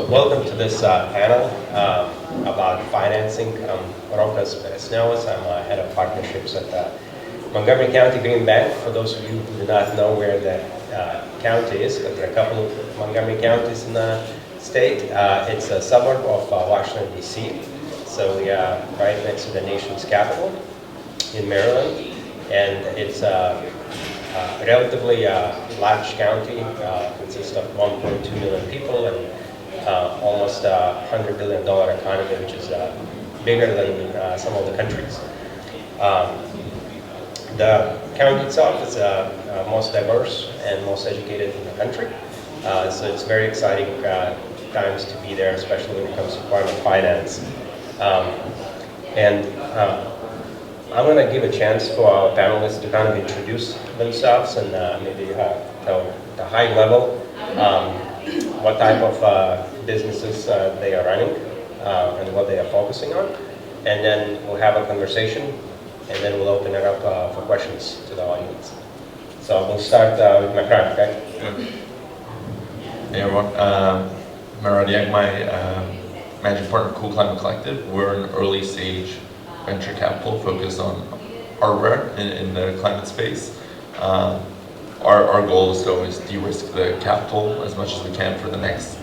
welcome to this panel about financing. I'm Rokas Beresniovas. I'm head of partnerships at Montgomery County Green Bank. For those of you who do not know where that county is, because there are a couple of Montgomery counties in the state. It's a suburb of Washington, D.C. So we are right next to the nation's capital in Maryland. And it's a relatively large county, consists of 1.2 million people and almost a $100 billion economy, which is bigger than some of the countries. The county itself is most diverse and most educated in the country. So it's very exciting times to be there, especially when it comes to climate finance. I'm going to give a chance for our panelists to kind of introduce themselves and maybe tell the high level what type of businesses they are running and what they are focusing on. And then we'll have a conversation, and then we'll open it up for questions to the audience. So we'll start with Mehrad, okay? Hey everyone, Mehrad Yaghmai, Managing Partner, Cool Climate Collective. We're an early stage venture capital focused on hardware in the climate space. Our goal is to always de-risk the capital as much as we can for the next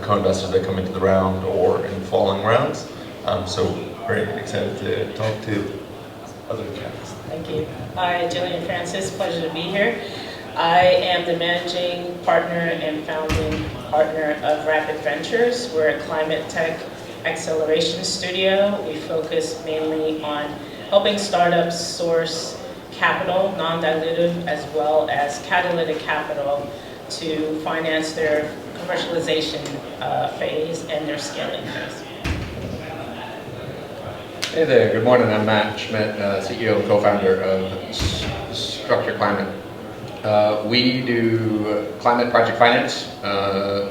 co-investors that come into the round or in following rounds. So very excited to talk to other panelists. Thank you. Hi, Gillian Francis, pleasure to be here. I am the managing partner and founding partner of Rapid Ventures. We're a climate tech acceleration studio. We focus mainly on helping startups source capital, non-dilutive, as well as catalytic capital to finance their commercialization phase and their scaling phase. Hey there, good morning. I'm Matt Schmitt, CEO and co-founder of Structure Climate. We do climate project finance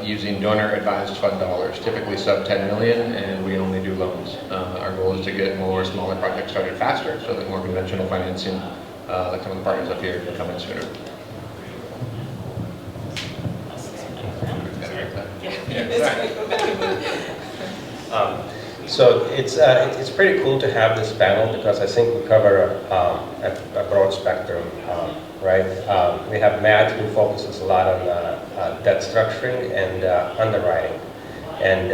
using donor-advised fund dollars, typically sub 10 million, and we only do loans. Our goal is to get more smaller projects started faster so that more conventional financing, like some of the partners up here, can come in sooner. So it's pretty cool to have this panel because I think we cover a broad spectrum, right? We have Matt, who focuses a lot on debt structuring and underwriting, and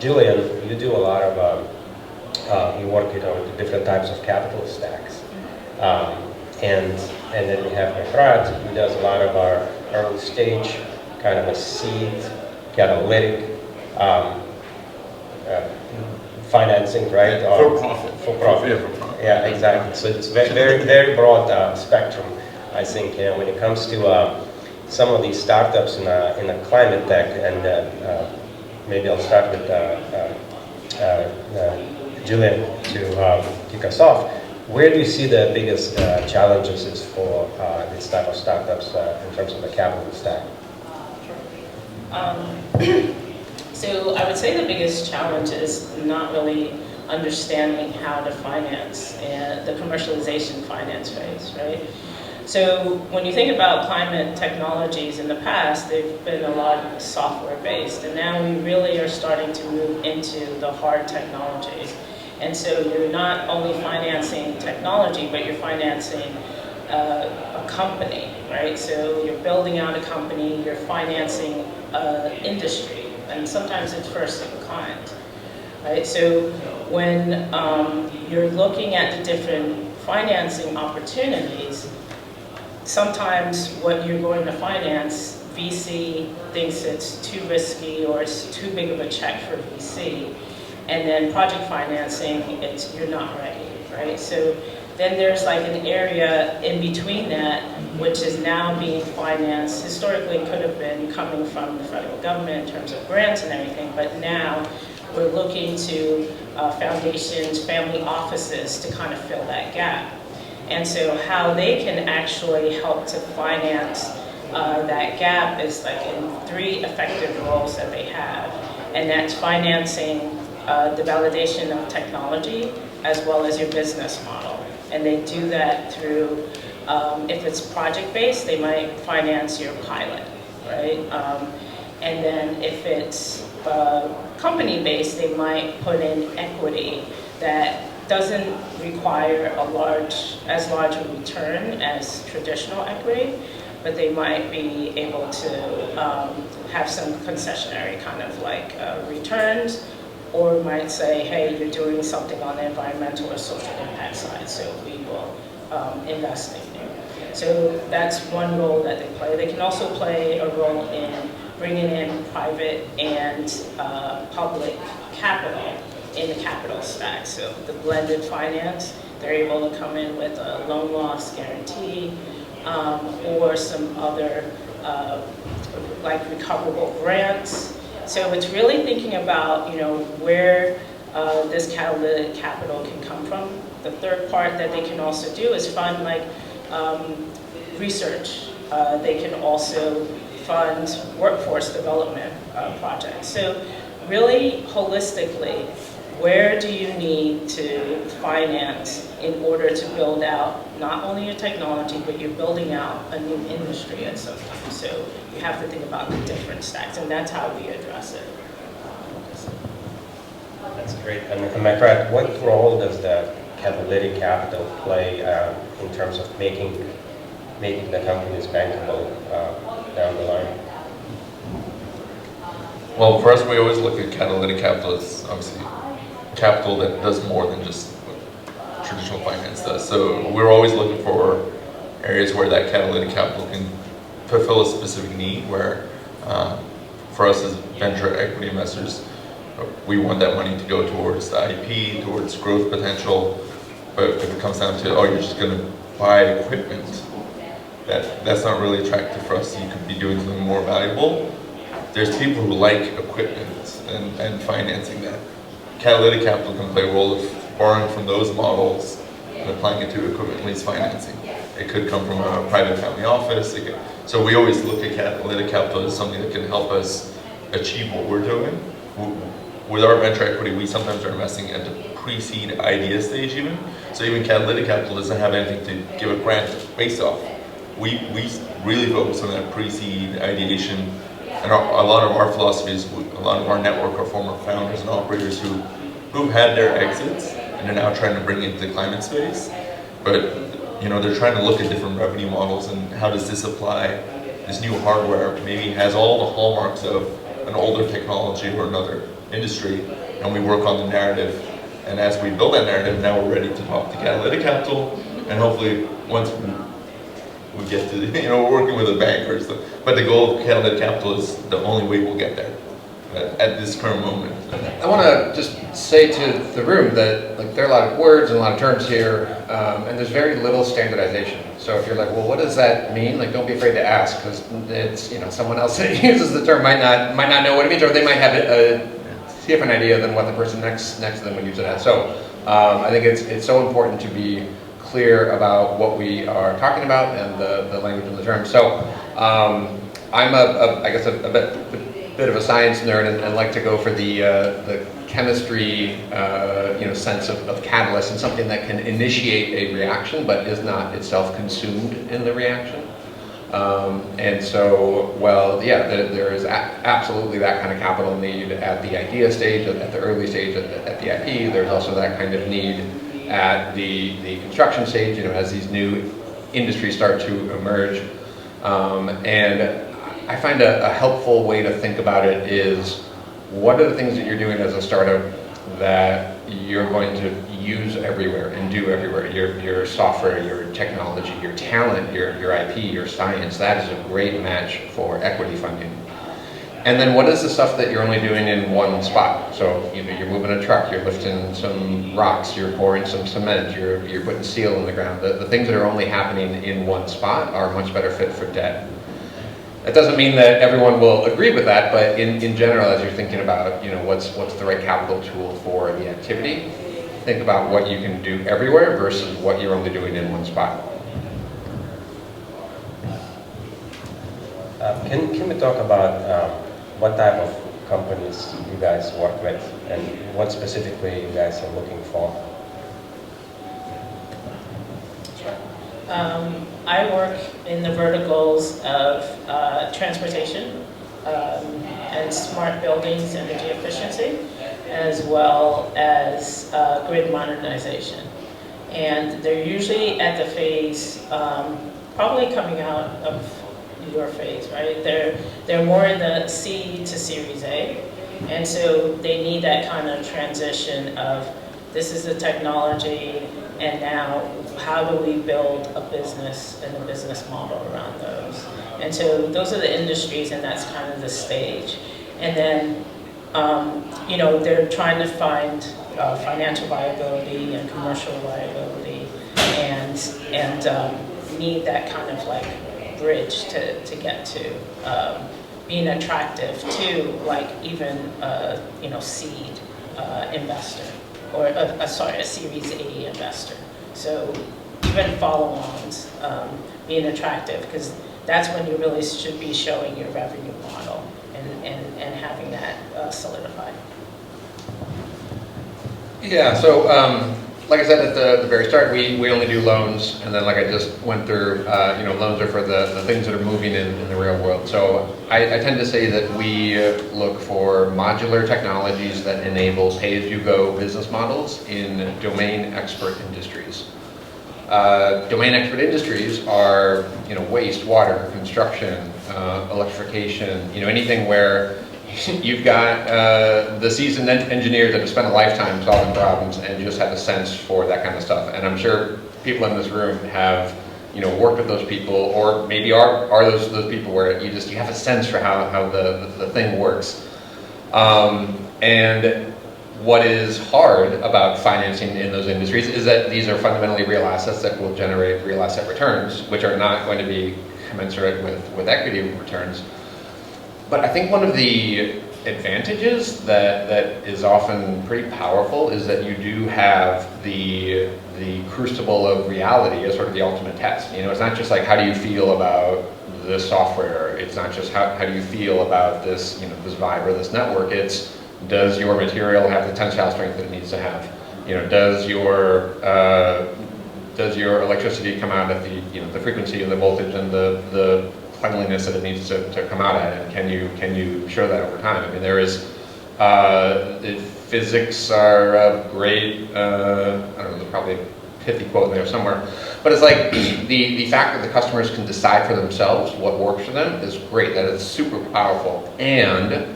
Gillian, you do a lot of you work with different types of capital stacks, and then we have Mehrad, who does a lot of our early stage kind of a seed catalytic. Financing, right? For profit. For profit. Yeah, for profit. Yeah, exactly. So it's very, very broad spectrum, I think, when it comes to some of these startups in the climate tech, and maybe I'll start with Gillian to kick us off. Where do you see the biggest challenges is for this type of startups in terms of the capital stack? So I would say the biggest challenge is not really understanding how to finance the commercialization finance phase, right? So when you think about climate technologies in the past, they've been a lot software-based, and now we really are starting to move into the hard technologies. And so you're not only financing technology, but you're financing a company, right? So you're building out a company, you're financing industry. And sometimes it's first of a kind, right? So when you're looking at the different financing opportunities, sometimes what you're going to finance, VC thinks it's too risky or it's too big of a check for VC. And then project financing, you're not ready, right? So then there's like an area in between that, which is now being financed. Historically, it could have been coming from the federal government in terms of grants and everything, but now we're looking to foundations, family offices to kind of fill that gap. And so how they can actually help to finance that gap is like in 3 effective roles that they have. And that's financing the validation of technology as well as your business model. And they do that through, if it's project-based, they might finance your pilot, right? And then if it's company base, they might put in equity that doesn't require as large a return as traditional equity, but they might be able to have some concessionary kind of like returns, or might say, hey, you're doing something on the environmental or social impact side, so we will invest in you. So that's one role that they play. They can also play a role in bringing in private and public capital in the capital stack. So the blended finance, they're able to come in with a loan loss guarantee or some other like recoverable grants. So it's really thinking about, you know, where this catalytic capital can come from. The third part that they can also do is fund like research. They can also fund workforce development projects. So really holistically, where do you need to finance in order to build out not only your technology, but you're building out a new industry at some time. So you have to think about the different stacks, and that's how we address it. That's great. And Mehrad, what role does the catalytic capital play in terms of making the companies bankable down the line? Well, for us, we always look at catalytic capital as obviously capital that does more than just what traditional finance does. So we're always looking for areas where that catalytic capital can fulfill a specific need, where for us as venture equity investors, we want that money to go towards the IP, towards growth potential. But if it comes down to, oh, you're just going to buy equipment, that's not really attractive for us. You could be doing something more valuable. There's people who like equipment and financing that. Catalytic capital can play a role of borrowing from those models and applying it to equipment lease financing. It could come from a private family office. So we always look at catalytic capital as something that can help us achieve what we're doing. With our venture equity, we sometimes are investing at the pre-seed idea stage even. So even catalytic capital doesn't have anything to give a grant based off. We really focus on that pre-seed ideation. And a lot of our philosophies, a lot of our network are former founders and operators who've had their exits and are now trying to bring into the climate space. But you know, they're trying to look at different revenue models and how does this apply. This new hardware maybe has all the hallmarks of an older technology or another industry, and we work on the narrative. And as we build that narrative, now we're ready to talk to catalytic capital, and hopefully once we get to, you know, we're working with a banker. But the goal of catalytic capital is the only way we'll get there at this current moment. I want to just say to the room that like there are a lot of words and a lot of terms here, and there's very little standardization. So if you're like, well, what does that mean? Like, don't be afraid to ask, because it's, you know, someone else that uses the term might not know what it means, or they might have a different idea than what the person next to them would use it as. So I think it's so important to be clear about what we are talking about and the language and the terms. So I'm I guess a bit of a science nerd and like to go for the chemistry you know, sense of catalyst, and something that can initiate a reaction but is not itself consumed in the reaction. And so, well, yeah, there is absolutely that kind of capital need at the idea stage, at the early stage, at the IP. There's also that kind of need at the construction stage, you know, as these new industries start to emerge. And I find a helpful way to think about it is, what are the things that you're doing as a startup that you're going to use everywhere and do everywhere? Your software, your technology, your talent, your IP, your science. That is a great match for equity funding. And then what is the stuff that you're only doing in one spot? So, you know, you're moving a truck, you're lifting some rocks, you're pouring some cement, you're putting steel in the ground. The things that are only happening in one spot are much better fit for debt. That doesn't mean that everyone will agree with that, but in general, as you're thinking about, you know, what's the right capital tool for the activity, think about what you can do everywhere versus what you're only doing in one spot. Can we talk about what type of companies you guys work with and what specifically you guys are looking for? I work in the verticals of transportation, and smart buildings, energy efficiency, as well as grid modernization. And they're usually at the phase, probably coming out of your phase, right? They're more in the C to Series A, and so they need that kind of transition of this is the technology, and now how do we build a business and a business model around those? And so those are the industries, and that's kind of the stage. And then, you know, they're trying to find financial viability and commercial viability, and need that kind of like bridge to get to being attractive to like even you know, seed investor, or a Series A investor. So even follow-ons being attractive, because that's when you really should be showing your revenue model and having that solidified. Yeah, so like I said at the very start, we only do loans, and then like I just went through, you know, loans are for the things that are moving in the real world. So I tend to say that we look for modular technologies that enable pay-as-you-go business models in domain expert industries. Domain expert industries are, you know, waste, water, construction, electrification, you know, anything where you've got the seasoned engineers that have spent a lifetime solving problems and just have a sense for that kind of stuff. And I'm sure people in this room have, you know, worked with those people, or maybe are those people where you have a sense for how the thing works. And what is hard about financing in those industries is that these are fundamentally real assets that will generate real asset returns, which are not going to be commensurate with equity returns. But I think one of the advantages that is often pretty powerful is that you do have the crucible of reality as sort of the ultimate test. You know, it's not just like, how do you feel about this software? It's not just how do you feel about this, you know, this vibe or this network. It's, does your material have the tensile strength that it needs to have? You know, does your electricity come out at the, you know, the frequency and the voltage and the cleanliness that it needs to come out at, and can you show that over time? I mean, there is physics are a great, I don't know, there's probably a pithy quote in there somewhere, but it's like the fact that the customers can decide for themselves what works for them is great. That is super powerful, and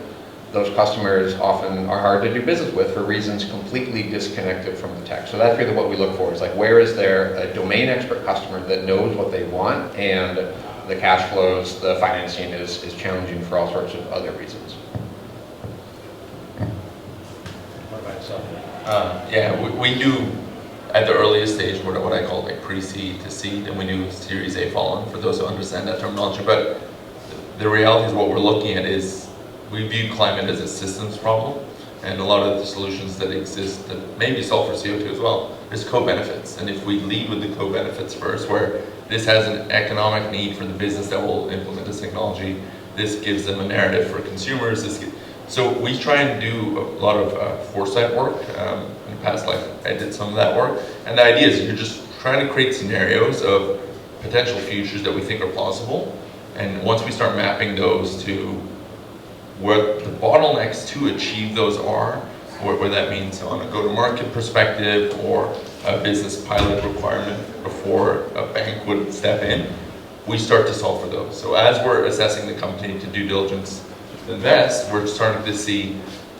those customers often are hard to do business with for reasons completely disconnected from the tech. So that's really what we look for, is like, where is there a domain expert customer that knows what they want, and the cash flows, the financing is challenging for all sorts of other reasons. What about yourself? Yeah, we do at the earliest stage what I call like pre-seed to seed, and we do Series A follow-on for those who understand that terminology. But the reality is, what we're looking at is, we view climate as a systems problem, and a lot of the solutions that exist that maybe solve for CO2 as well, there's co-benefits. And if we lead with the co-benefits first, where this has an economic need for the business that will implement this technology, this gives them a narrative for consumers. So we try and do a lot of foresight work. In the past life, I did some of that work. And the idea is, you're just trying to create scenarios of potential futures that we think are plausible. And once we start mapping those to what the bottlenecks to achieve those are, where that means on a go-to-market perspective, or a business pilot requirement before a bank would step in, we start to solve for those. So as we're assessing the company to due diligence to invest, we're starting to see,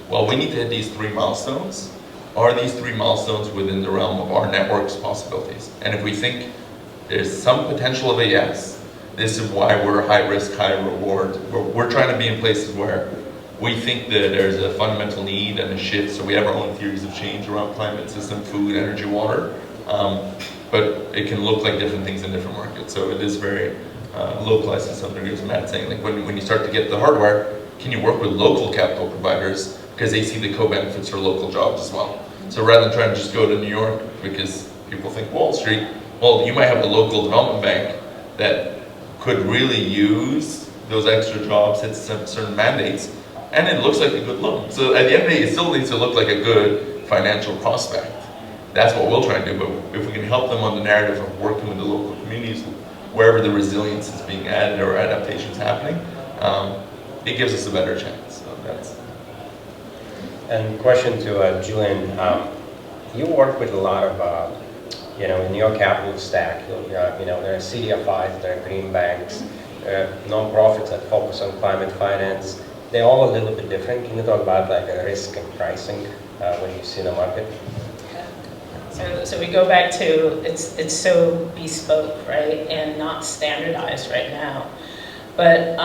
well, we need to hit these 3 milestones. Are these 3 milestones within the realm of our network's possibilities? And if we think there's some potential of a yes, this is why we're high risk, high reward. We're trying to be in places where we think that there's a fundamental need and a shift. So we have our own theories of change around climate, system, food, energy, water. But it can look like different things in different markets. So it is very localized to some degree, as Matt saying. Like when you start to get the hardware, can you work with local capital providers, because they see the co-benefits for local jobs as well. So rather than trying to just go to New York, because people think Wall Street, well, you might have a local development bank that could really use those extra jobs, hit certain mandates, and it looks like a good loan. So at the end of the day, it still needs to look like a good financial prospect. That's what we'll try and do, but if we can help them on the narrative of working with the local communities, wherever the resilience is being added or adaptations happening, it gives us a better chance. So And question to Gillian. You work with a lot of, in your capital stack, there are CDFIs, there are green banks, non-profits that focus on climate finance. They're all a little bit different. Can you talk about like risk and pricing when you see in the market? So we go back to, it's so bespoke, right, and not standardized right now. But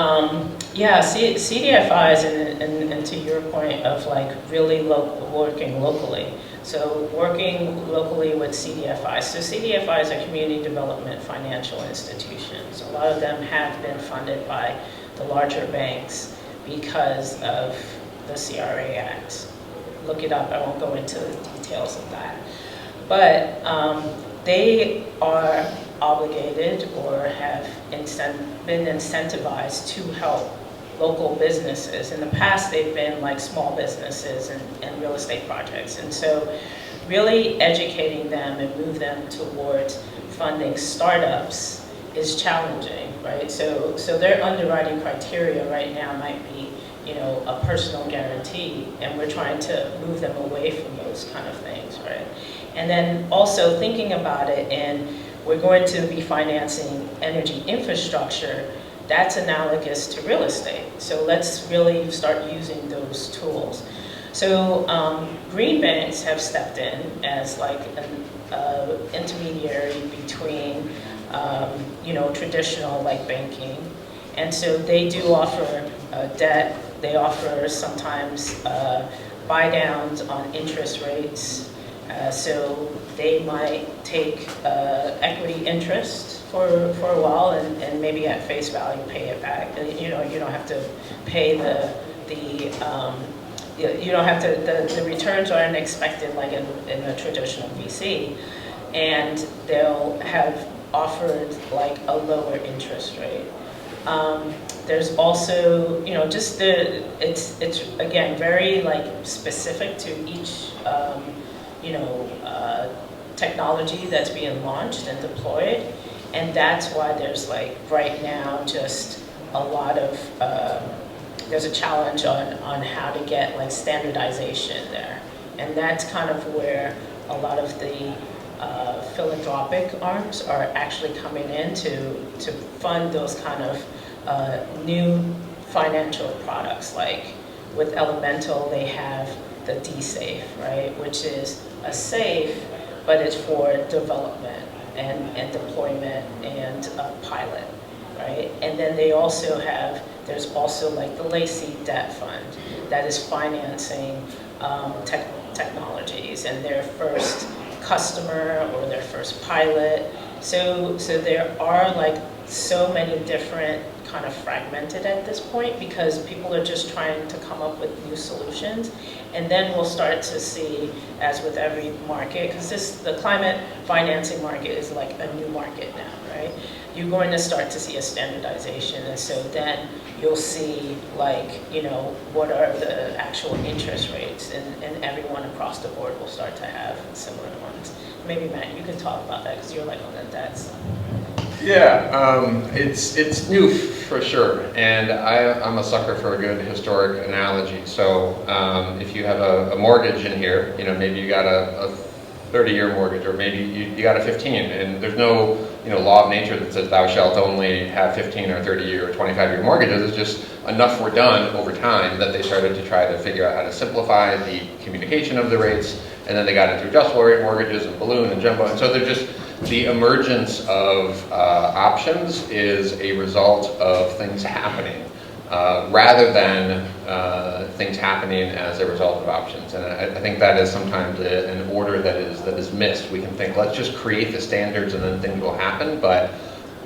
yeah, CDFIs, and to your point of like really working locally. So working locally with CDFIs. So CDFIs are community development financial institutions. A lot of them have been funded by the larger banks because of the CRA Act. Look it up, I won't go into the details of that. But they are obligated or have been incentivized to help local businesses. In the past, they've been like small businesses and real estate projects. And so really educating them and move them towards funding startups is challenging, right? So their underwriting criteria right now might be, a personal guarantee, and we're trying to move them away from those kind of things, right? And then also thinking about it, and we're going to be financing energy infrastructure, that's analogous to real estate. So let's really start using those tools. So green banks have stepped in as like an intermediary between, traditional like banking. And so they do offer debt. They offer sometimes buy downs on interest rates. So they might take equity interest for a while and maybe at face value pay it back. You don't have to pay the returns aren't expected like in a traditional VC, and they'll have offered like a lower interest rate. There's also, it's again very like specific to each technology that's being launched and deployed, and that's why there's like right now just a lot of there's a challenge on how to get like standardization there, and that's kind of where a lot of the philanthropic arms are actually coming in to fund those kind of new financial products. Like with Elemental, they have the D-Safe, right, which is a safe, but it's for development and deployment and pilot, right? And then they also have, there's also like the Lacey Debt Fund that is financing technologies and their first customer or their first pilot. So there are like so many different kind of fragmented at this point because people are just trying to come up with new solutions. And then we'll start to see, as with every market, because the climate financing market is like a new market now, right? You're going to start to see a standardization, and so then you'll see like, what are the actual interest rates, and everyone across the board will start to have similar ones. Maybe Matt, you could talk about that because you're like on the debt side. Yeah, it's new for sure, and I'm a sucker for a good historic analogy. So if you have a mortgage in here, maybe you got a 30-year mortgage, or maybe you got a 15, and there's no law of nature that says thou shalt only have 15 or 30-year or 25-year mortgages. It's just enough were done over time that they started to try to figure out how to simplify the communication of the rates, and then they got into adjustable rate mortgages and balloon and jumbo, and so they're just, the emergence of options is a result of things happening rather than things happening as a result of options. And I think that is sometimes an order that is missed. We can think, let's just create the standards and then things will happen, but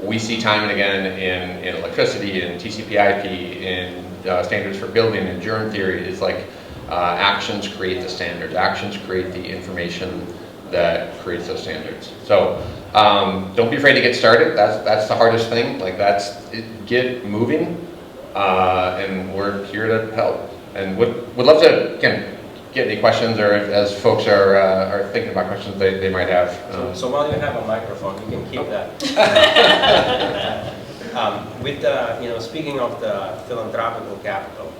we see time and again in electricity, in TCP/IP, in standards for building, in germ theory, is like actions create the standards. Actions create the information that creates those standards. So don't be afraid to get started. That's the hardest thing. Like get moving, and we're here to help. And would love to get any questions, or as folks are thinking about questions they might have. So while you have a microphone, you can keep that. With speaking of the philanthropical capital,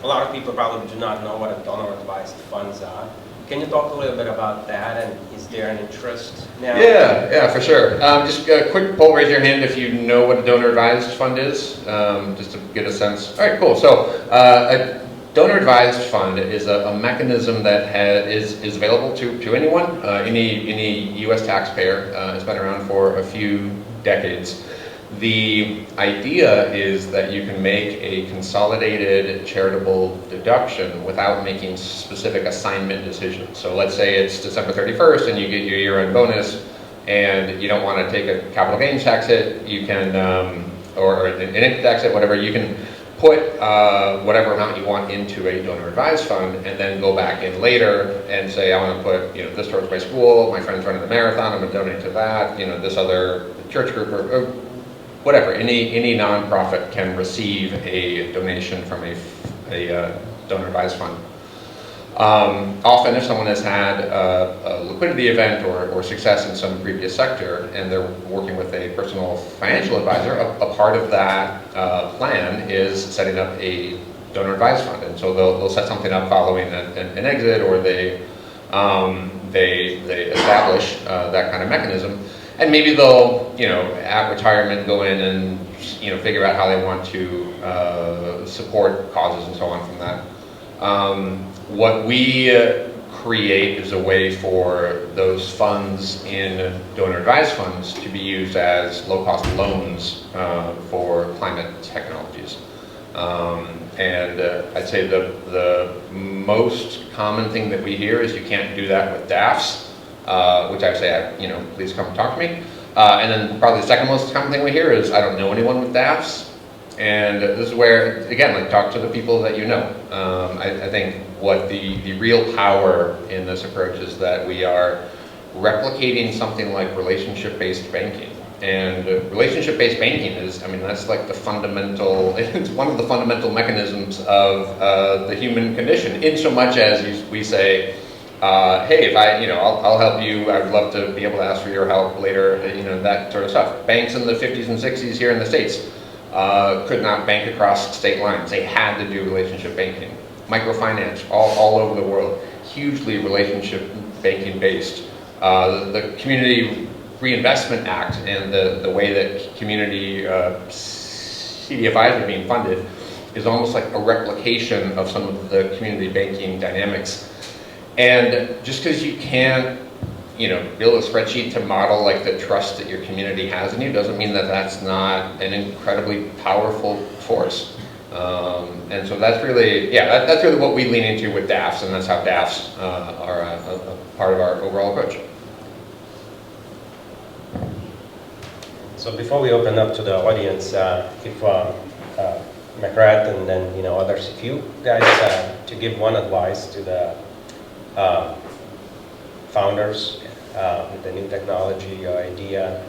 a lot of people probably do not know what a donor-advised funds are. Can you talk a little bit about that, and is there an interest now? Yeah, for sure. Just a quick poll, raise your hand if you know what a donor-advised fund is, just to get a sense. All right, cool. So a donor-advised fund is a mechanism that is available to anyone, any U.S. taxpayer. It's been around for a few decades. The idea is that you can make a consolidated charitable deduction without making specific assignment decisions. So let's say it's December 31st and you get your year-end bonus and you don't want to take a capital gains tax hit, you can, or an income tax hit, whatever, you can put whatever amount you want into a donor-advised fund and then go back in later and say, I want to put this towards my school, my friend's running a marathon, I'm going to donate to that, this other church group, or whatever. Any nonprofit can receive a donation from a donor-advised fund. Often if someone has had a liquidity event or success in some previous sector and they're working with a personal financial advisor, a part of that plan is setting up a donor-advised fund. And so they'll set something up following an exit, or they establish that kind of mechanism. And maybe they'll, at retirement go in and, figure out how they want to support causes and so on from that. What we create is a way for those funds in donor-advised funds to be used as low-cost loans for climate technologies. And I'd say the most common thing that we hear is you can't do that with DAFs. Which I say, please come talk to me. And then probably the second most common thing we hear is, I don't know anyone with DAFs. And this is where, again, talk to the people that you know. I think what the real power in this approach is that we are replicating something like relationship-based banking. And relationship-based banking is, that's like the fundamental, it's one of the fundamental mechanisms of the human condition, in so much as we say, hey, if I'll help you, I'd love to be able to ask for your help later, that sort of stuff. Banks in the 50s and 60s here in the States could not bank across state lines. They had to do relationship banking. Microfinance, all over the world, hugely relationship banking based. The Community Reinvestment Act and the way that community CDFIs are being funded is almost like a replication of some of the community banking dynamics. And just because you can't, build a spreadsheet to model like the trust that your community has in you doesn't mean that that's not an incredibly powerful force. And so that's really, that's really what we lean into with DAFs, and that's how DAFs are a part of our overall approach. So before we open up to the audience, if Mehrad and then others, if you guys to give one advice to the founders with the new technology or idea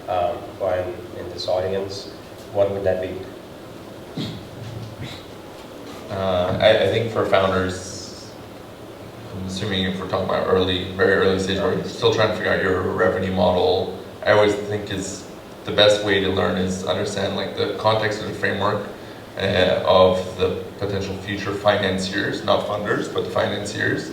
when in this audience, what would that be? I think for founders, I'm assuming if we're talking about very early stage where you're still trying to figure out your revenue model, I always think is the best way to learn is understand the context of the framework of the potential future financiers, not funders, but financiers.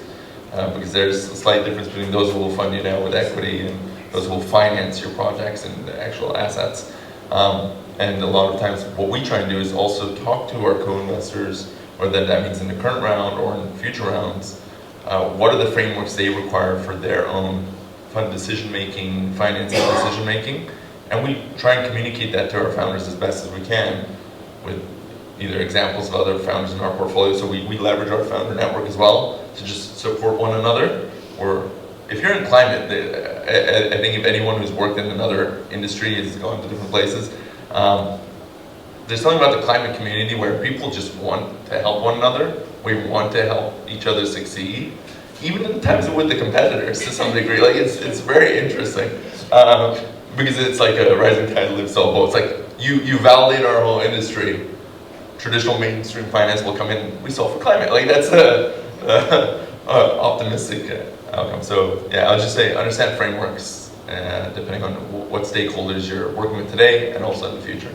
Because there's a slight difference between those who will fund you now with equity and those who will finance your projects and the actual assets. And a lot of times what we try and do is also talk to our co-investors, whether that means in the current round or in future rounds, what are the frameworks they require for their own fund decision-making, financing decision-making, and we try and communicate that to our founders as best as we can with either examples of other founders in our portfolio, so we leverage our founder network as well to just support one another. Or if you're in climate, I think if anyone who's worked in another industry has gone to different places, there's something about the climate community where people just want to help one another. We want to help each other succeed, even in times with the competitors to some degree. It's very interesting because it's like a rising tide lifts all boats. You validate our whole industry. Traditional mainstream finance will come in, we solve for climate. That's a optimistic outcome. So yeah, I'll just say understand frameworks depending on what stakeholders you're working with today and also in the future.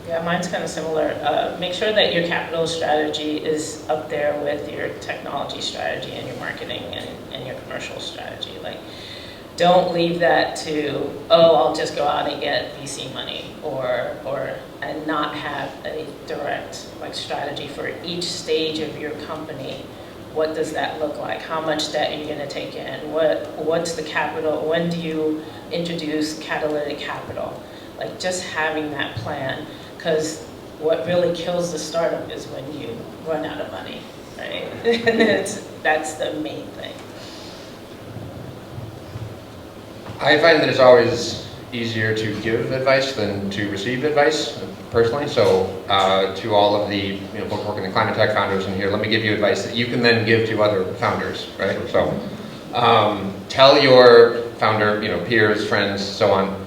Yeah, mine's kind of similar. Make sure that your capital strategy is up there with your technology strategy and your marketing and your commercial strategy. Like, don't leave that to, oh, I'll just go out and get VC money, and not have a direct like strategy for each stage of your company. What does that look like? How much debt are you going to take in? What's the capital? When do you introduce catalytic capital? Like, just having that plan, because what really kills the startup is when you run out of money, right? And that's the main thing. I find that it's always easier to give advice than to receive advice, personally. So to all of the folks working in climate tech founders in here, let me give you advice that you can then give to other founders, right? So tell your founder, peers, friends, so on,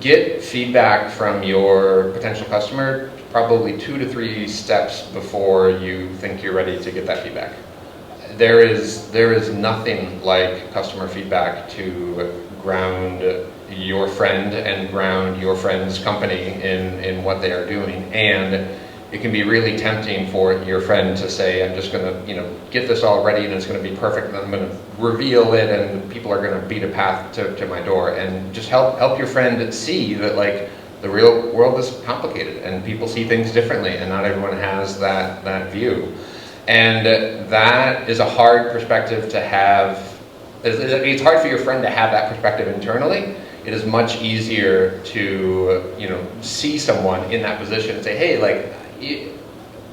get feedback from your potential customer probably 2 to 3 steps before you think you're ready to get that feedback. There is nothing like customer feedback to ground your friend and ground your friend's company in what they are doing. And it can be really tempting for your friend to say, I'm just going to get this all ready and it's going to be perfect and I'm going to reveal it and people are going to beat a path to my door. And just help your friend see that like the real world is complicated and people see things differently and not everyone has that view. And that is a hard perspective to have. It's hard for your friend to have that perspective internally. It is much easier to see someone in that position and say, hey, like,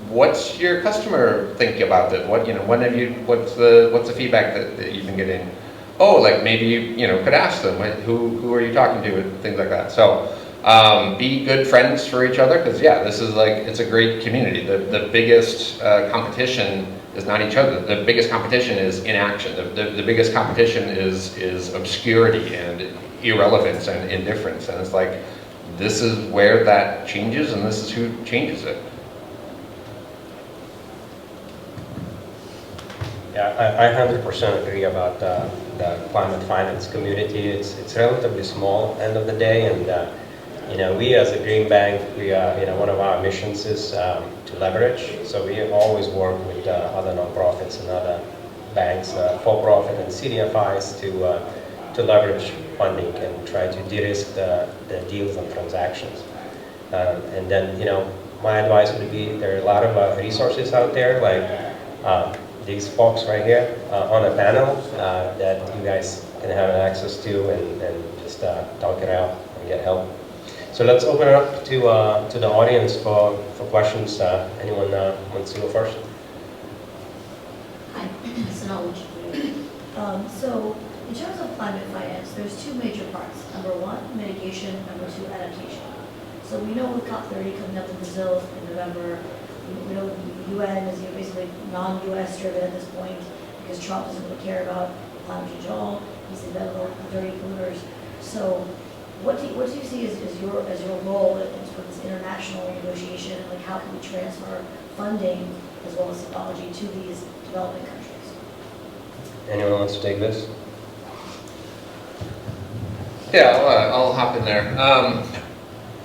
what's your customer think about this? What's the feedback that you've been getting? Oh, like maybe you could ask them who are you talking to and things like that. So be good friends for each other, because this is it's a great community. The biggest competition is not each other. The biggest competition is inaction. The biggest competition is obscurity and irrelevance and indifference. And it's like, this is where that changes and this is who changes it. Yeah, I 100% agree about the climate finance community. It's relatively small end of the day, and we as a green bank, we one of our missions is to leverage. So we always work with other nonprofits and other banks, for-profit and CDFIs to leverage funding and try to de-risk the deals and transactions. And then my advice would be there are a lot of resources out there like these folks right here on a panel that you guys can have access to and just talk it out and get help. So let's open it up to the audience for questions. Anyone wants to go first? Hi, so in terms of climate finance, there's 2 major parts. Number 1, mitigation. Number 2, adaptation. So we know with COP30 coming up in Brazil in November, we know the UN is basically non-US driven at this point because Trump doesn't really care about climate change at all. He's the devil, dirty polluters. So what do you see as your role in sort of this international negotiation, and like how can we transfer funding as well as technology to these developing countries? Anyone wants to take this? Yeah, I'll hop in there.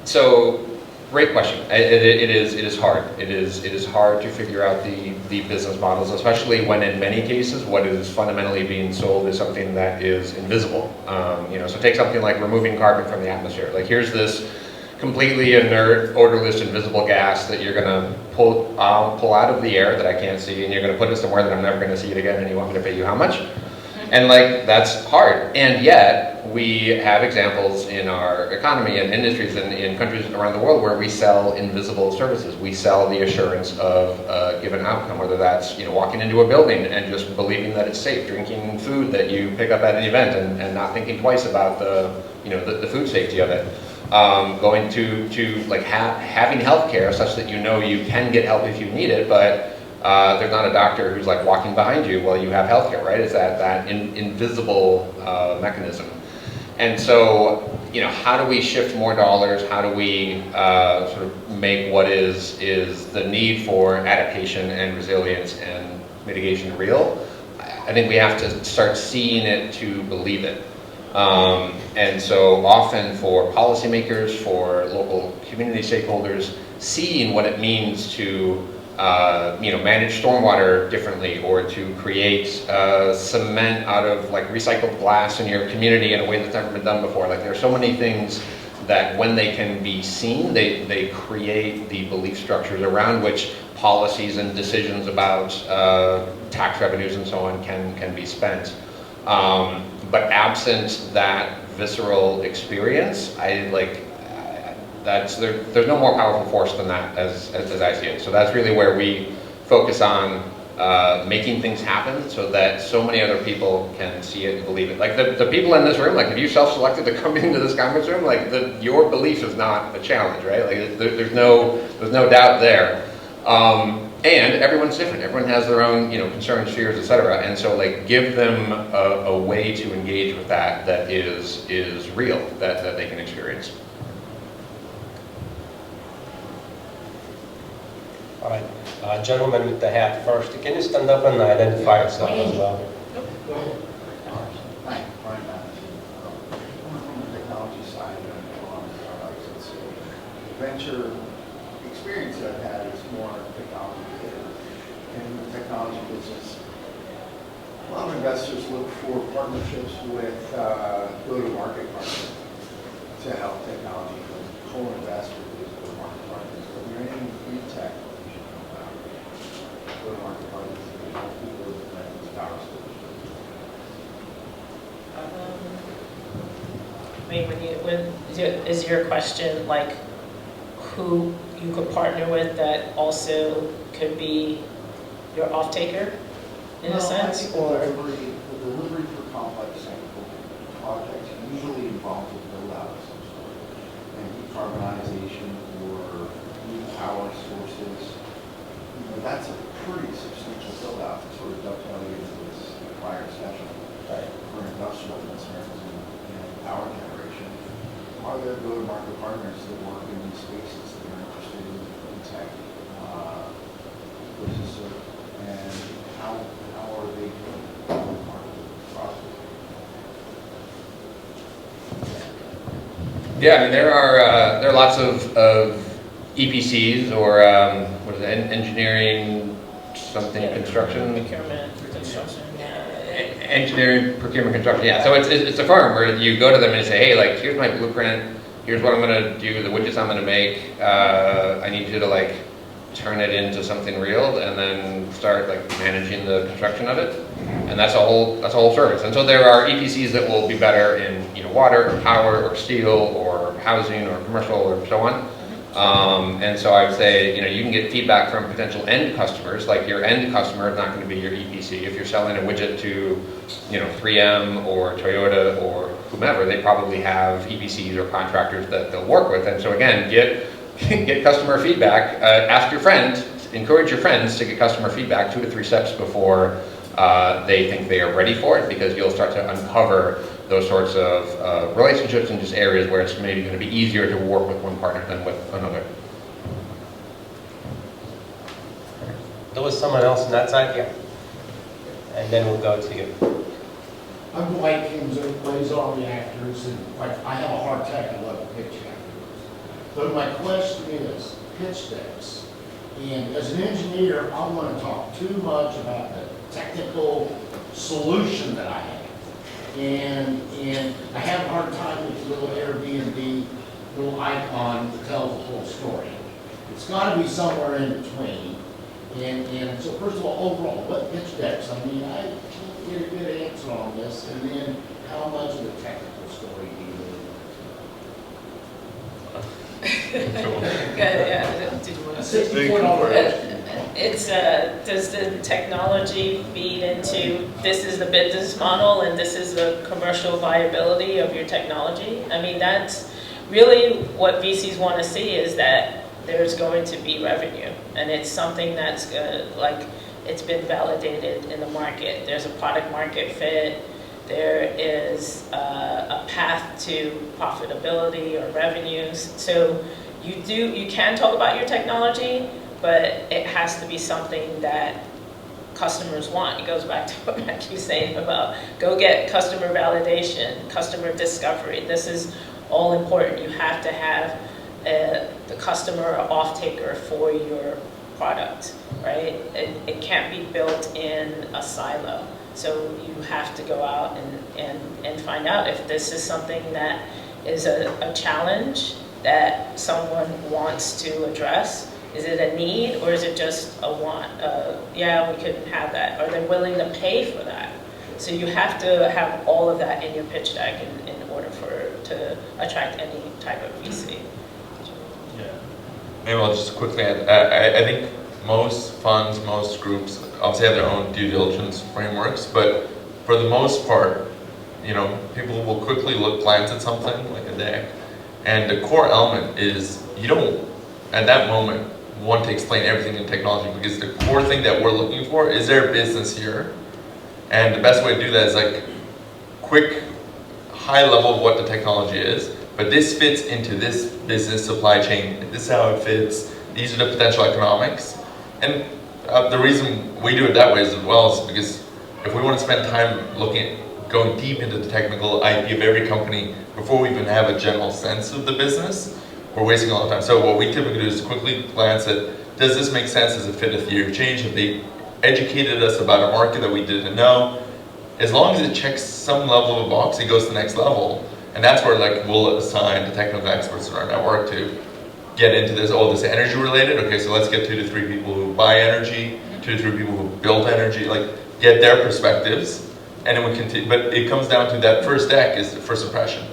So, great question. It is hard. It is hard to figure out the business models, especially when in many cases what is fundamentally being sold is something that is invisible. So take something like removing carbon from the atmosphere. Like, here's this completely inert, odorless, invisible gas that you're going to pull out of the air that I can't see, and you're going to put it somewhere that I'm never going to see it again, and you want me to pay you how much? And like, that's hard. And yet, we have examples in our economy and industries and in countries around the world where we sell invisible services. We sell the assurance of a given outcome, whether that's walking into a building and just believing that it's safe, drinking food that you pick up at an event and not thinking twice about the food safety of it. Going to like having healthcare such that you can get help if you need it, but there's not a doctor who's like walking behind you while you have healthcare, right? It's that invisible mechanism. And so, how do we shift more dollars? How do we sort of make what is the need for adaptation and resilience and mitigation real? I think we have to start seeing it to believe it. And so often for policymakers, for local community stakeholders, seeing what it means to manage stormwater differently, or to create cement out of like recycled glass in your community in a way that's never been done before. Like, there are so many things that when they can be seen, they create the belief structures around which policies and decisions about tax revenues and so on can be spent. But absent that visceral experience, there's no more powerful force than that as I see it. So that's really where we focus on making things happen so that so many other people can see it and believe it. Like the people in this room, like if you self-selected to come into this conference room, like your belief is not a challenge, right? Like there's no doubt there. And everyone's different. Everyone has their own, concerns, fears, etc. And so, like, give them a way to engage with that is real, that they can experience. All right, gentleman with the hat first. Can you stand up and identify yourself as well? Hi, Brian Madison. From the technology side of startups, it's venture experience that I've had is more technology related. In the technology business, a lot of investors look for partnerships with go-to-market partners to help technology co-invest with these go-to-market partners. But when you're in green tech, go-to-market partners, there's no people that use power solutions. Is your question like who you could partner with that also could be your off-taker in a sense? I think the delivery for complex technical projects usually involves a build-out of some sort, and decarbonization or new power sources. That's a pretty substantial build-out to sort of dovetail into this prior session for industrial concerns and power generation. Are there go-to-market partners that work in these spaces that are interested in tech ecosystem, and how are they doing go-to-market process? Yeah, I mean, there are lots of EPCs or what is it, engineering something construction. Procurement, construction. Engineering, procurement, construction, yeah. So it's a firm where you go to them and say, hey, like, here's my blueprint, here's what I'm gonna do, the widgets I'm gonna make, I need you to like turn it into something real, and then start like managing the construction of it. And that's a whole service. And so there are EPCs that will be better in water or power or steel or housing or commercial or so on. And so I would say, you can get feedback from potential end customers. Like, your end customer is not going to be your EPC. If you're selling a widget to, 3M or Toyota or whomever, they probably have EPCs or contractors that they'll work with. And so again, get customer feedback. Ask your friends, encourage your friends to get customer feedback 2 to 3 steps before they think they are ready for it, because you'll start to uncover those sorts of relationships in just areas where it's maybe going to be easier to work with one partner than with another. There was someone else on that side, yeah. And then we'll go to you. I'm Dwight Kings, Laser Reactors, and like I have a hard tech, I love pitch reactors. But my question is pitch decks. And as an engineer, I don't want to talk too much about the technical solution that I have. And I have a hard time with the little Airbnb, little icon that tells the whole story. It's got to be somewhere in between. And so first of all, overall, what pitch decks? I mean, I can't get a good answer on this. And then how much of the technical story do you Good, yeah. Did you want to say? $64 It's does the technology feed into this is the business model and this is the commercial viability of your technology? I mean, that's really what VCs want to see, is that there's going to be revenue, and it's something that's like it's been validated in the market. There's a product market fit. There is a path to profitability or revenues. So you can talk about your technology, but it has to be something that customers want. It goes back to what Matt was saying about go get customer validation, customer discovery. This is all important. You have to have the customer or off-taker for your product, right? It can't be built in a silo. So you have to go out and find out if this is something that is a challenge that someone wants to address. Is it a need, or is it just a want? Yeah, we couldn't have that. Are they willing to pay for that? So you have to have all of that in your pitch deck in order to attract any type of VC. Yeah. Maybe I'll just quickly add, I think most funds, most groups obviously have their own due diligence frameworks, but for the most part, you know, people will quickly glance at something like a deck, and the core element is you don't, at that moment, want to explain everything in technology, because the core thing that we're looking for is there a business here, and the best way to do that is like quick, high level of what the technology is, but this fits into this business supply chain, this is how it fits, these are the potential economics. And the reason we do it that way as well is because if we want to spend time going deep into the technical IP of every company before we even have a general sense of the business, we're wasting a lot of time. So what we typically do is quickly glance at, does this make sense? Does it fit a theory of change? Have they educated us about a market that we didn't know? As long as it checks some level of a box, it goes to the next level. And that's where like we'll assign the technical experts in our network to get into this, oh, this energy related, okay, so let's get 2 to 3 people who buy energy, 2 to 3 people who build energy, like get their perspectives, and then we continue. But it comes down to that first deck is the first impression.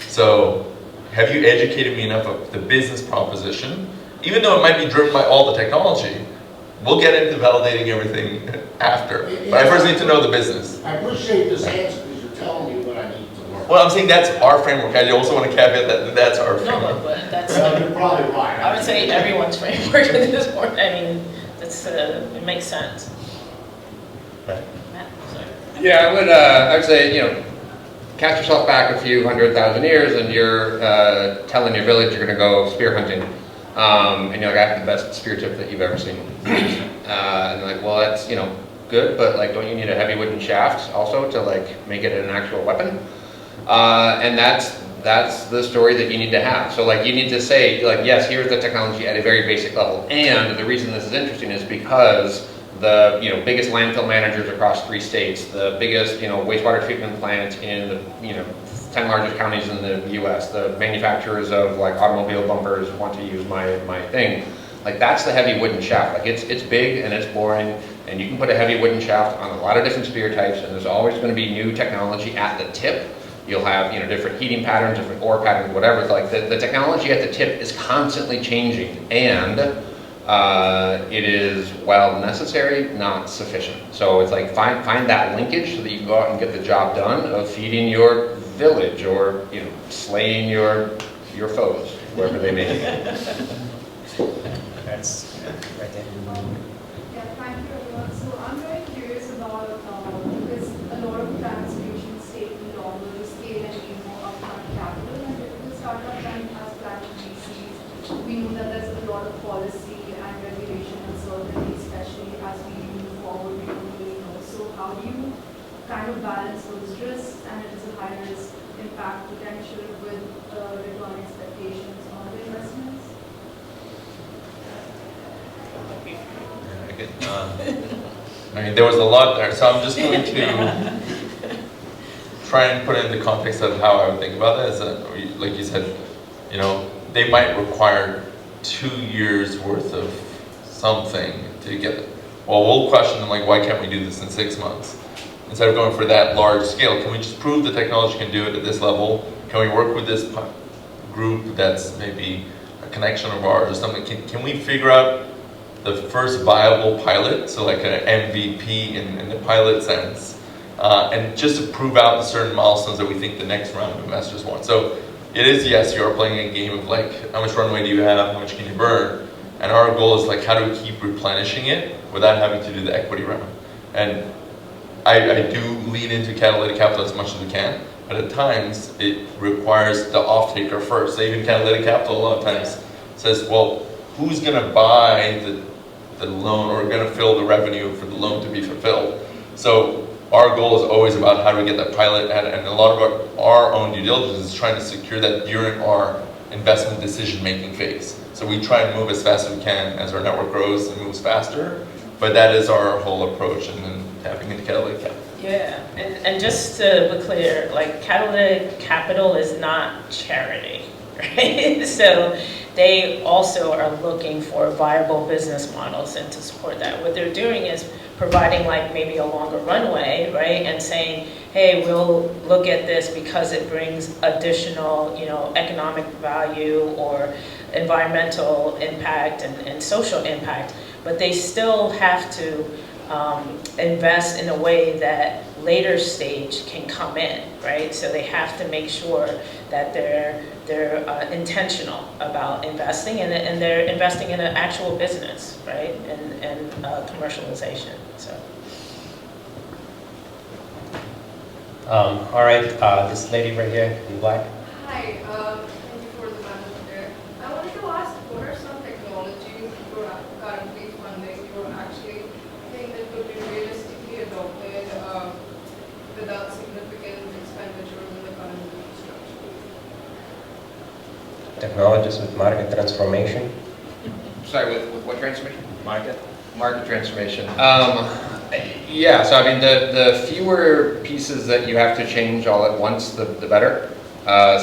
So have you educated me enough of the business proposition? Even though it might be driven by all the technology, we'll get into validating everything after. But I first need to know the business. I appreciate this answer because you're telling me what I need to learn. Well, I'm saying that's our framework. I also want to caveat that that's our No, framework. but that's, You're probably right. I would say everyone's framework at this point. I mean, that's, it makes sense. Right. Matt, sorry. Yeah, I would say, you know, cast yourself back a few 100,000 years and you're telling your village you're going to go spear hunting. And you're like, I have the best spear tip that you've ever seen. And they're like, well, that's, you know, good, but like, don't you need a heavy wooden shaft also to like make it an actual weapon? And that's the story that you need to have. So like, you need to say, like, yes, here's the technology at a very basic level. And the reason this is interesting is because the, you know, biggest landfill managers across 3 states, the biggest, you know, wastewater treatment plant in the, you know, 10 largest counties in the US, the manufacturers of like automobile bumpers want to use my thing. Like that's the heavy wooden shaft. Like it's big and it's boring, and you can put a heavy wooden shaft on a lot of different spear types, and there's always going to be new technology at the tip. You'll have, you know, different heating patterns, different ore patterns, whatever. It's like the technology at the tip is constantly changing, and it is, while necessary, not sufficient. So it's like find that linkage so that you can go out and get the job done of feeding your village, or, you know, slaying your foes, wherever they may be. That's right there. Yeah, thank you everyone. So I'm very curious about, because a lot of transformations take longer to scale and need more upfront capital, and the startup bank has planned VCs. We know that there's a lot of policy and regulation uncertainty, especially as we move forward, we don't really know. So how do you kind of balance those risks, and it is a high risk impact potential with return expectations on the investments? I mean, there was a lot there, so I'm just going to try and put it in the context of how I would think about it. Is that, like you said, you know, they might require 2 years worth of something to get it. Well, we'll question them, like, why can't we do this in 6 months? Instead of going for that large scale, can we just prove the technology can do it at this level? Can we work with this group that's maybe a connection of ours or something? Can we figure out the first viable pilot, so like an MVP in the pilot sense, and just to prove out the certain milestones that we think the next round of investors want. So it is, yes, you are playing a game of like, how much runway do you have, how much can you burn? And our goal is like, how do we keep replenishing it without having to do the equity round? And I do lean into catalytic capital as much as we can, but at times it requires the off-taker first. So even catalytic capital a lot of times says, well, who's going to buy the loan or going to fill the revenue for the loan to be fulfilled? So our goal is always about how do we get that pilot, and a lot of our own due diligence is trying to secure that during our investment decision-making phase. So we try and move as fast as we can as our network grows and moves faster. But that is our whole approach, and then tapping into catalytic capital. Yeah, and just to be clear, like catalytic capital is not charity, right? So they also are looking for viable business models and to support that. What they're doing is providing like maybe a longer runway, right? And saying, hey, we'll look at this because it brings additional, economic value or environmental impact and social impact. But they still have to invest in a way that later stage can come in, right? So they have to make sure that they're intentional about investing and they're investing in an actual business, right? And commercialization. So. All right, this lady right here in black. Hi, thank you for the panel today. I wanted to ask, what are some technologies you're currently funding you actually think that could be realistically adopted without significant expenditures in the current infrastructure? Technologies with market transformation. Sorry, with what transformation? Market. Market transformation. Yeah, so I mean, the fewer pieces that you have to change all at once, the better.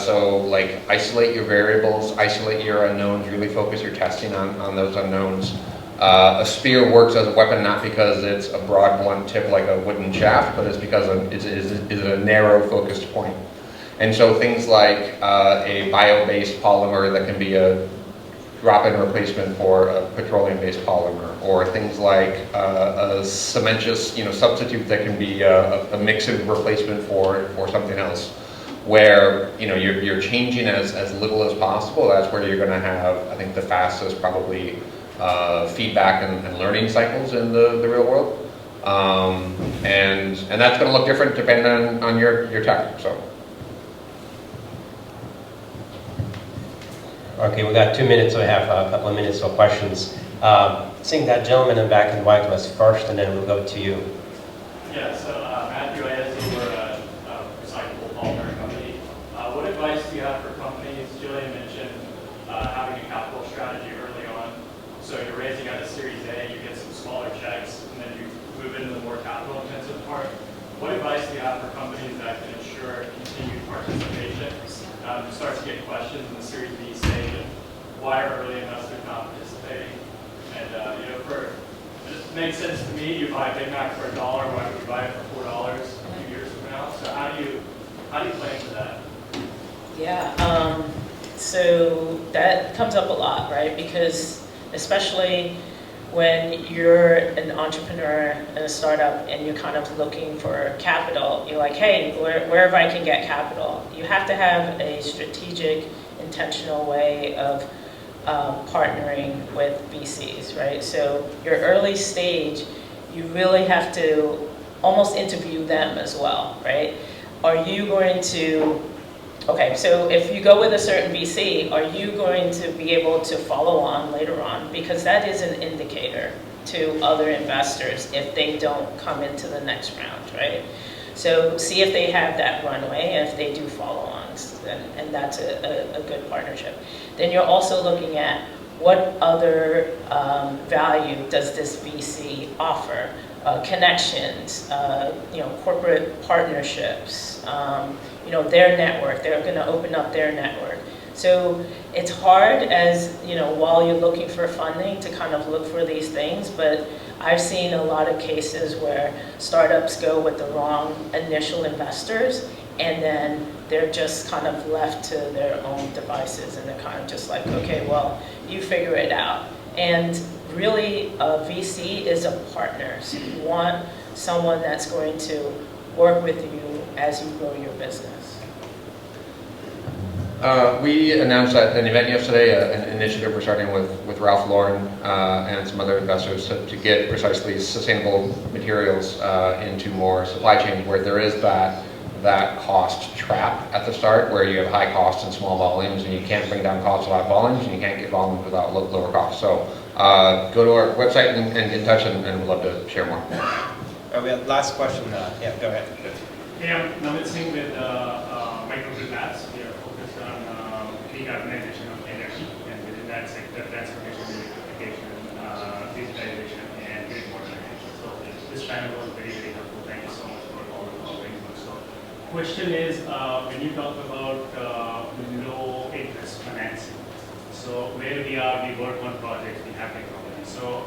So like isolate your variables, isolate your unknowns, really focus your testing on those unknowns. A spear works as a weapon not because it's a broad blunt tip like a wooden shaft, but it's because it's a narrow focused point. And so things like a bio-based polymer that can be a drop-in replacement for a petroleum-based polymer, or things like a cementitious, substitute that can be a mixing replacement for something else, where you're changing as little as possible. That's where you're going to have, I think, the fastest probably feedback and learning cycles in the real world, and that's going to look different depending on your tech. So. Okay, we got 2 minutes, so we have a couple of minutes for questions. I think that gentleman in black and white was first, and then we'll go to you. Yeah, so Matthew, I guess you were a recyclable polymer company. What advice do you have for companies? Gillian mentioned having a capital strategy early on. So you're raising at a Series A, you get some smaller checks, and then you move into the more capital-intensive part. What advice do you have for companies that can ensure continued participation? You start to get questions in the Series B stage of why are early investors not participating? And it makes sense to me. You buy a Big Mac for $1, why would you buy it for $4 a few years from now? So how do you plan for that? Yeah, so that comes up a lot, right? Because especially when you're an entrepreneur in a startup and you're kind of looking for capital, you're like, hey, wherever I can get capital. You have to have a strategic, intentional way of partnering with VCs, right? So your early stage, you really have to almost interview them as well, right? Are you going to, okay, so if you go with a certain VC, are you going to be able to follow on later on? Because that is an indicator to other investors if they don't come into the next round, right? So see if they have that runway, and if they do follow on, and that's a good partnership. Then you're also looking at what other value does this VC offer? Connections, corporate partnerships, their network. They're going to open up their network. So it's hard as, while you're looking for funding to kind of look for these things, but I've seen a lot of cases where startups go with the wrong initial investors, and then they're just kind of left to their own devices, and they're kind of just like, okay, well, you figure it out. And really, a VC is a partner. So you want someone that's going to work with you as you grow your business. We announced at an event yesterday an initiative we're starting with Ralph Lauren and some other investors to get precisely sustainable materials into more supply chains where there is that cost trap at the start, where you have high costs and small volumes, and you can't bring down costs without volumes, and you can't get volumes without lower costs. So go to our website and get in touch, and we'd love to share more. We have last question. Yeah, go ahead. Hey, I'm Namit Singh with Microgrid Labs. We are focused on decarbonization of energy, and within that that sector, transformation, electrification, digitalization, and grid modernization. So this panel was very, very helpful. Thank you so much for all the following. So question is, when you talk about low interest financing, so where we are, we work on projects, we have technology. So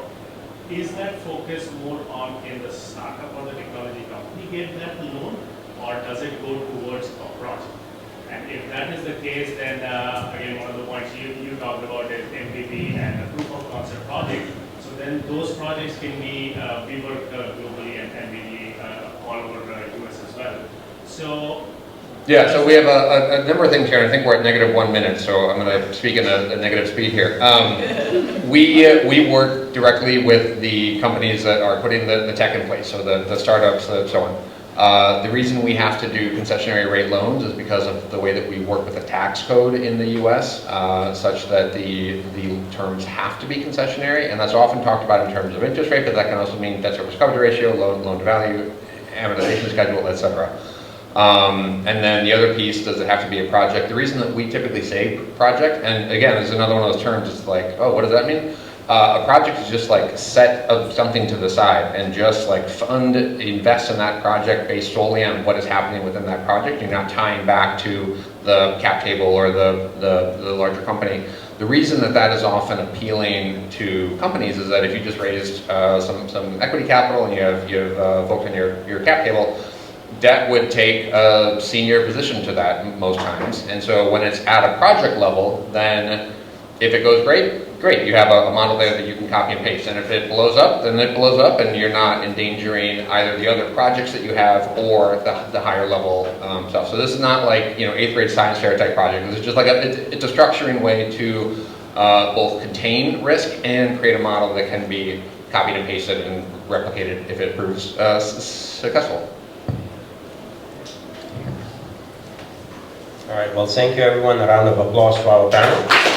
is that focus more on in the startup or the technology company get that loan, or does it go towards a project? And if that is the case, then again, one of the points you talked about is MVP and the proof of concept project. So then those projects can be, we work globally and maybe all over US as well. So yeah, so we have a number of things here, and I think we're at -1 minute, so I'm going to speak in a negative speed here. We work directly with the companies that are putting the tech in place, so the startups, so on. The reason we have to do concessionary rate loans is because of the way that we work with the tax code in the US, such that the terms have to be concessionary, and that's often talked about in terms of interest rate, but that can also mean debt service coverage ratio, loan to value, amortization schedule, etc. And then the other piece, does it have to be a project? The reason that we typically say project, and again, it's another one of those terms, it's like, oh, what does that mean? A project is just like set of something to the side and just like invest in that project based solely on what is happening within that project. You're not tying back to the cap table or the larger company. The reason that that is often appealing to companies is that if you just raised some equity capital and you have folks in your cap table, debt would take a senior position to that most times. And so when it's at a project level, then if it goes great, you have a model there that you can copy and paste. And if it blows up, then it blows up, and you're not endangering either the other projects that you have or the higher level stuff. So this is not like 8th grade science fair type project. This is just like it's a structuring way to both contain risk and create a model that can be copied and pasted and replicated if it proves successful. All right, well, thank you everyone. A round of applause for our panel.